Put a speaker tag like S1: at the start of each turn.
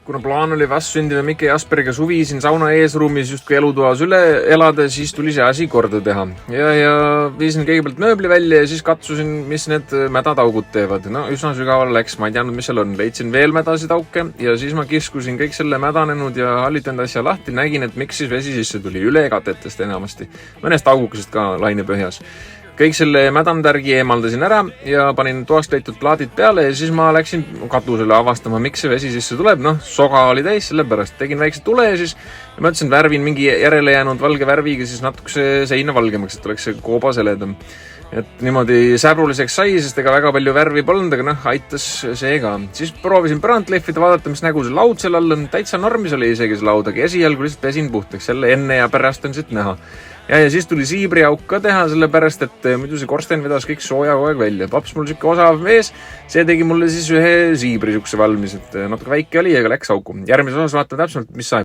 S1: kuna plaan oli vastsündida Mike Jasperiga suvi siin sauna eesruumis justkui elutoas üle elada, siis tuli see asi korda teha. Ja viisin kõigepealt mööbli välja ja siis katsusin, mis need mädataugud teevad. No üsna sügaval läks, ma ei teadnud, mis seal on. Leidsin veel mädasid auke ja siis ma kiskusin kõik selle mädanenud ja hallitanud asja lahti. Nägin, et miks siis vesi sisse tuli ülekatetest enamasti. Mõnest augukesest ka lainepõhjas. Kõik selle mädantärgi eemaldasin ära ja panin toast leitud plaadid peale ja siis ma läksin katusele avastama, miks see vesi sisse tuleb. Noh, soga oli täis, sellepärast tegin väikse tule ja siis mõtlesin, värvin mingi järele jäänud valge värviga siis natukese seina valgemaks, et oleks see koobas heledam. Et niimoodi säbruliseks sai, sest ega väga palju värvi polnud, aga aitas see ka. Siis proovisin põrand lehvida, vaadata, mis nägu see laud seal all on. Täitsa normis oli isegi see laud, aga esialgu lihtsalt pesin puhtaks. Selle enne ja pärast on siit näha. Ja siis tuli siibriauk ka teha, sellepärast, et muidu see korsten vedas kõik sooja kogu aeg välja. Paps mul siuke osav mees, see tegi mulle siis ühe siibri siukse valmis, et natuke väike oli, aga läks auku. Järgmises osas vaatame täpselt, mis saab.